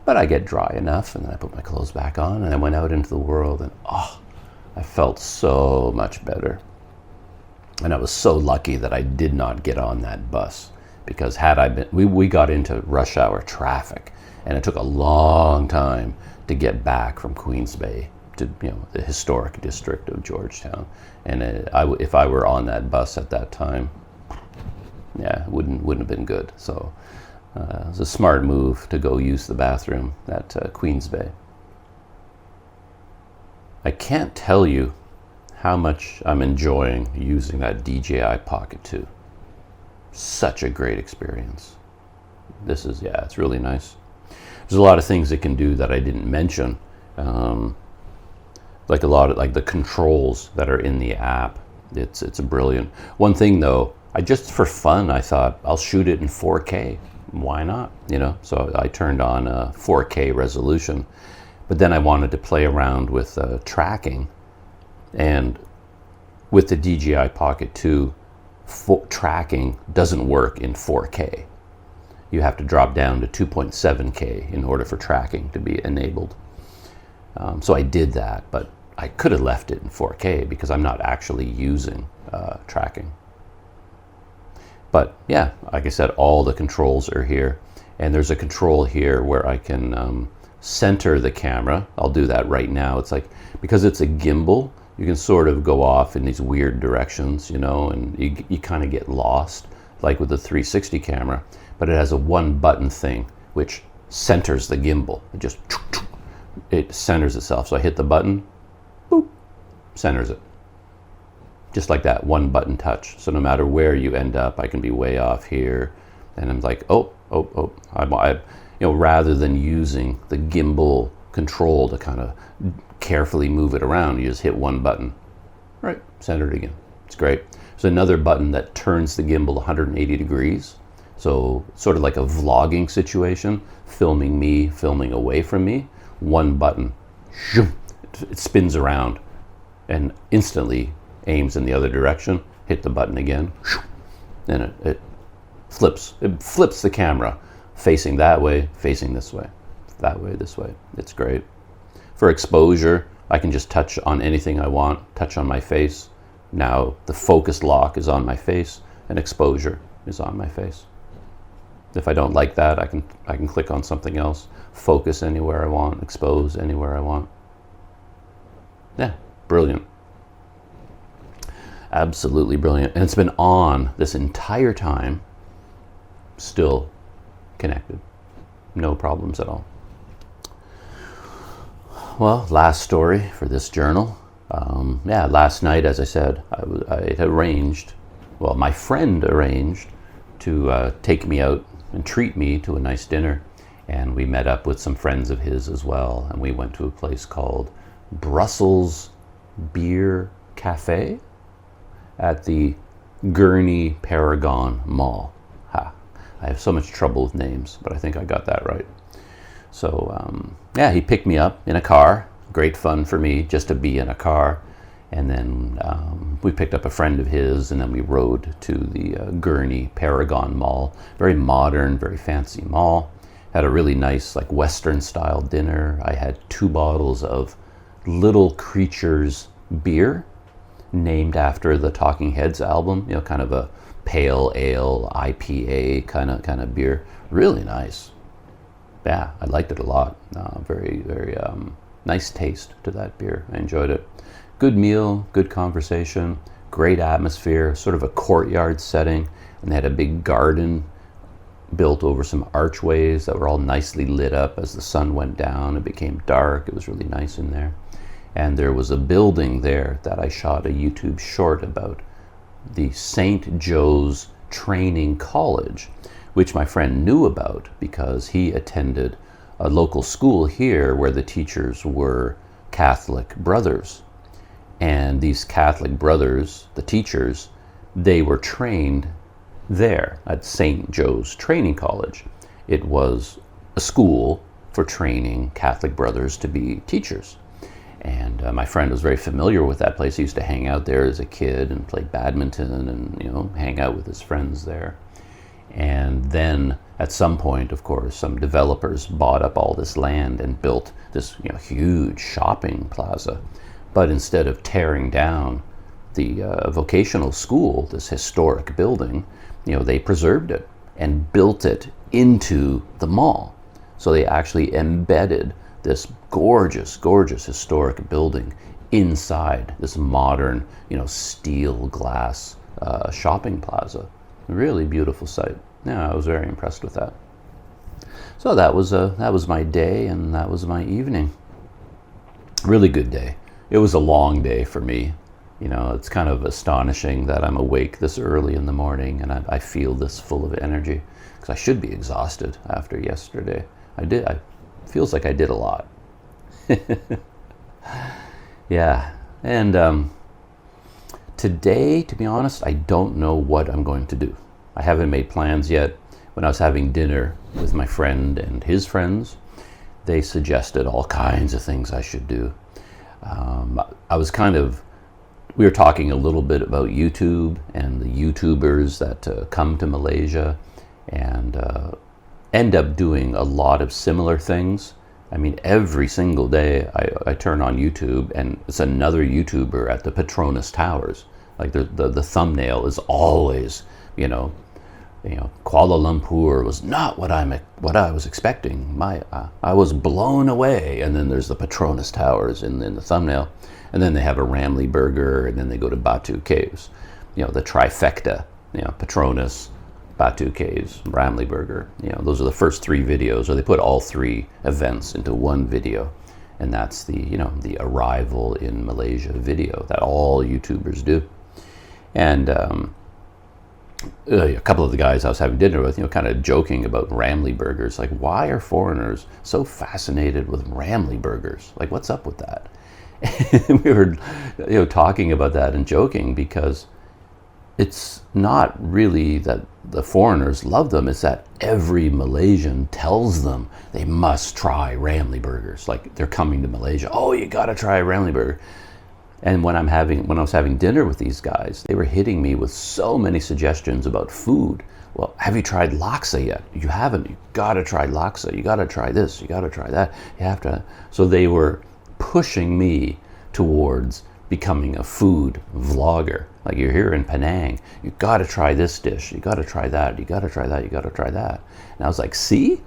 But I get dry enough, and then I put my clothes back on, and I went out into the world, and I felt so much better. And I was so lucky that I did not get on that bus, because had I been, we got into rush hour traffic, and it took a long time to get back from Queens Bay to the historic district of Georgetown. And if I were on that bus at that time, it wouldn't have been good. So it was a smart move to go use the bathroom at Queens Bay. I can't tell you how much I'm enjoying using that DJI Pocket 2. Such a great experience. It's really nice. There's a lot of things it can do that I didn't mention, like the controls that are in the app. It's brilliant. One thing though, for fun, I thought I'll shoot it in 4K. Why not? So I turned on a 4K resolution. But then I wanted to play around with tracking, and with the DJI Pocket 2, tracking doesn't work in 4K. You have to drop down to 2.7K in order for tracking to be enabled. So I did that, but I could have left it in 4K because I'm not actually using tracking. But yeah, like I said, all the controls are here, and there's a control here where I can center the camera. I'll do that right now. It's like, because it's a gimbal, you can sort of go off in these weird directions, and you kind of get lost, like with the 360 camera. But it has a one button thing which centers the gimbal. It centers itself. So I hit the button, boop, centers it. Just like that, one button touch. So no matter where you end up, I can be way off here, and I'm like, rather than using the gimbal control to kind of carefully move it around, you just hit one button, right, center it again. It's great. There's another button that turns the gimbal 180 degrees. So sort of like a vlogging situation, filming me, filming away from me. One button, it spins around and instantly aims in the other direction. Hit the button again, and it flips. It flips the camera, facing that way, facing this way, that way, this way. It's great. For exposure, I can just touch on anything I want, touch on my face. Now the focus lock is on my face, and exposure is on my face. If I don't like that, I can click on something else, focus anywhere I want, expose anywhere I want. Yeah, brilliant. Absolutely brilliant. And it's been on this entire time, still connected. No problems at all. Well, last story for this journal. Yeah, last night, as I said, I had arranged, well, my friend arranged to take me out and treat me to a nice dinner. And we met up with some friends of his as well. And we went to a place called Brussels Beer Cafe at the Gurney Paragon Mall. Ha. I have so much trouble with names, but I think I got that right. So, yeah, he picked me up in a car. Great fun for me just to be in a car. And then we picked up a friend of his, and then we rode to the Gurney Paragon Mall. Very modern, very fancy mall. Had a really nice, like, Western-style dinner. I had 2 bottles of Little Creatures beer, named after the Talking Heads album. You know, kind of a pale ale, IPA kind of beer. Really nice. Yeah, I liked it a lot. Very, very nice taste to that beer. I enjoyed it. Good meal, good conversation, great atmosphere, sort of a courtyard setting, and they had a big garden built over some archways that were all nicely lit up as the sun went down. It became dark. It was really nice in there. And there was a building there that I shot a YouTube short about, the St. Joe's Training College, which my friend knew about because he attended a local school here where the teachers were Catholic brothers. And these Catholic brothers, the teachers, they were trained there at St. Joe's Training College. It was a school for training Catholic brothers to be teachers. And my friend was very familiar with that place. He used to hang out there as a kid and play badminton and, you know, hang out with his friends there. And then at some point, of course, some developers bought up all this land and built this, you know, huge shopping plaza. But instead of tearing down the vocational school, this historic building, you know, they preserved it and built it into the mall. So they actually embedded this gorgeous, gorgeous historic building inside this modern, you know, steel glass shopping plaza. Really beautiful sight. Yeah, I was very impressed with that. So that was my day, and that was my evening. Really good day. It was a long day for me. You know, it's kind of astonishing that I'm awake this early in the morning and I feel this full of energy, because I should be exhausted after yesterday. I feels like I did a lot. Yeah, and today, to be honest, I don't know what I'm going to do. I haven't made plans yet. When I was having dinner with my friend and his friends, they suggested all kinds of things I should do. We were talking a little bit about YouTube and the YouTubers that come to Malaysia and end up doing a lot of similar things. I mean, every single day I turn on YouTube and it's another YouTuber at the Petronas Towers. Like the thumbnail is always, you know, Kuala Lumpur was not what I was expecting. I was blown away. And then there's the Petronas Towers in the thumbnail, and then they have a Ramly burger, and then they go to Batu Caves. You know, the trifecta. You know, Petronas, Batu Caves, Ramly burger. You know, those are the first 3 videos, or they put all 3 events into one video, and that's the arrival in Malaysia video that all YouTubers do. And a couple of the guys I was having dinner with, kind of joking about Ramly burgers. Like, why are foreigners so fascinated with Ramly burgers? Like, what's up with that? And we were, talking about that and joking, because it's not really that the foreigners love them. It's that every Malaysian tells them they must try Ramly burgers. Like, they're coming to Malaysia. Oh, you got to try a Ramly burger. And when I was having dinner with these guys, they were hitting me with so many suggestions about food. Well, have you tried laksa yet? You haven't. You got to try laksa. You got to try this. You got to try that. You have to. So they were pushing me towards becoming a food vlogger. Like, you're here in Penang. You got to try this dish. You got to try that. You got to try that. You got to try that. And I was like, see?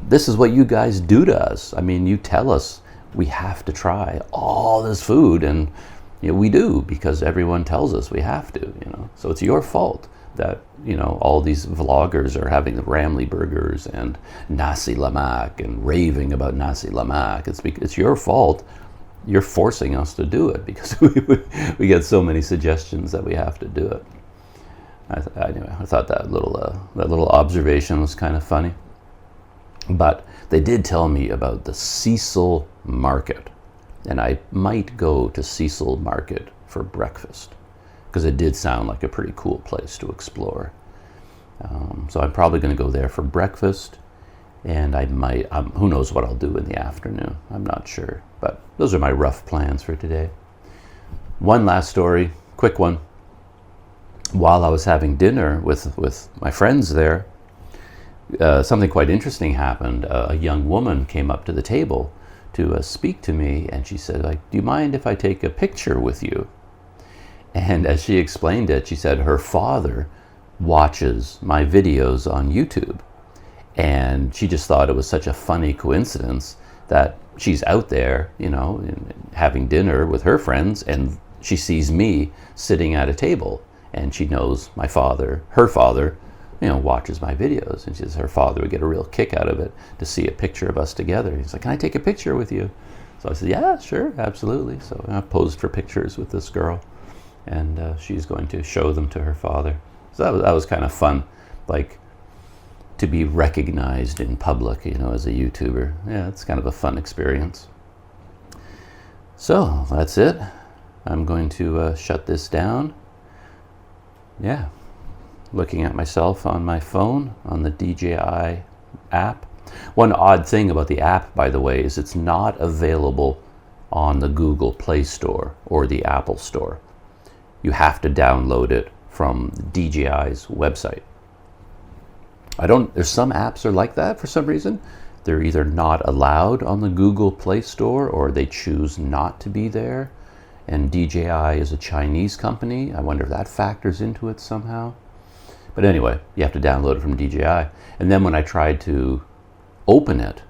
This is what you guys do to us. I mean, you tell us we have to try all this food, and we do because everyone tells us we have to. So it's your fault that all these vloggers are having the Ramly burgers and nasi lemak and raving about nasi lemak. It's your fault. You're forcing us to do it because we get so many suggestions that we have to do it. Anyway, I thought that little observation was kind of funny. But they did tell me about the Cecil Market, and I might go to Cecil Market for breakfast because it did sound like a pretty cool place to explore. So I'm probably going to go there for breakfast, and I might, who knows what I'll do in the afternoon. I'm not sure, but those are my rough plans for today. One last story, quick one. While I was having dinner with my friends there, something quite interesting happened. A young woman came up to the table to speak to me, and she said, do you mind if I take a picture with you? And as she explained it, she said her father watches my videos on YouTube, and she just thought it was such a funny coincidence that she's out there, having dinner with her friends, and she sees me sitting at a table, and she knows her father, watches my videos, and she says her father would get a real kick out of it to see a picture of us together. He's like, can I take a picture with you? So I said, yeah, sure, absolutely. So I posed for pictures with this girl, and she's going to show them to her father. So that was kind of fun, to be recognized in public, as a YouTuber. Yeah, it's kind of a fun experience. So that's it. I'm going to shut this down. Yeah. Looking at myself on my phone on the DJI app. One odd thing about the app, by the way, is it's not available on the Google Play Store or the Apple Store. You have to download it from DJI's website. There's some apps are like that for some reason. They're either not allowed on the Google Play Store or they choose not to be there. And DJI is a Chinese company. I wonder if that factors into it somehow. But anyway, you have to download it from DJI. And then when I tried to open it,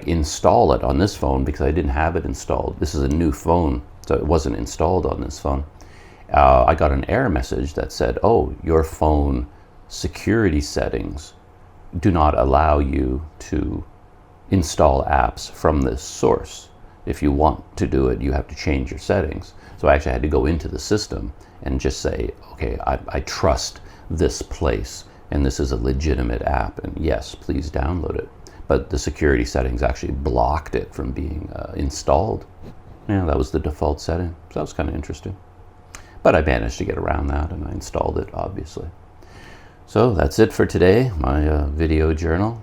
install it on this phone, because I didn't have it installed. This is a new phone, so it wasn't installed on this phone. I got an error message that said, oh, your phone security settings do not allow you to install apps from this source. If you want to do it, you have to change your settings. So I actually had to go into the system and just say, okay, I trust this place, and this is a legitimate app, and yes, please download it. But the security settings actually blocked it from being installed. Yeah, that was the default setting. So that was kind of interesting. But I managed to get around that, and I installed it, obviously. So that's it for today, my video journal.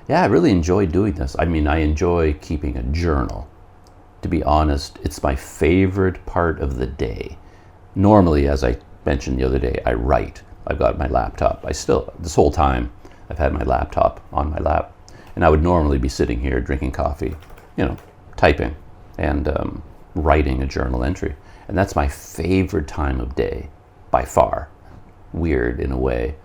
Yeah, I really enjoyed doing this. I mean, I enjoy keeping a journal. To be honest, it's my favorite part of the day. Normally, as I mentioned the other day, I write. I've got my laptop. This whole time, I've had my laptop on my lap. And I would normally be sitting here drinking coffee, typing and writing a journal entry. And that's my favorite time of day, by far. Weird in a way.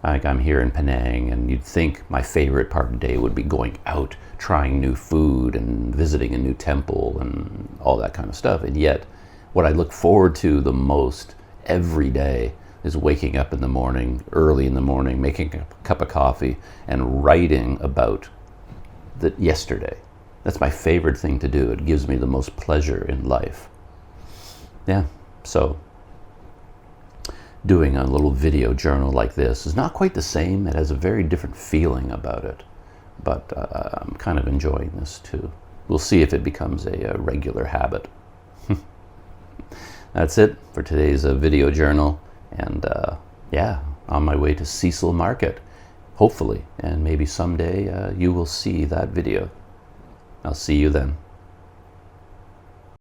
I'm here in Penang, and you'd think my favorite part of the day would be going out, trying new food and visiting a new temple and all that kind of stuff. And yet, what I look forward to the most every day is waking up in the morning, early in the morning, making a cup of coffee and writing about yesterday. That's my favorite thing to do. It gives me the most pleasure in life. Yeah, so doing a little video journal like this is not quite the same. It has a very different feeling about it, but I'm kind of enjoying this too. We'll see if it becomes a regular habit. That's it for today's video journal. And yeah, on my way to Cecil Market, hopefully, and maybe someday you will see that video. I'll see you then.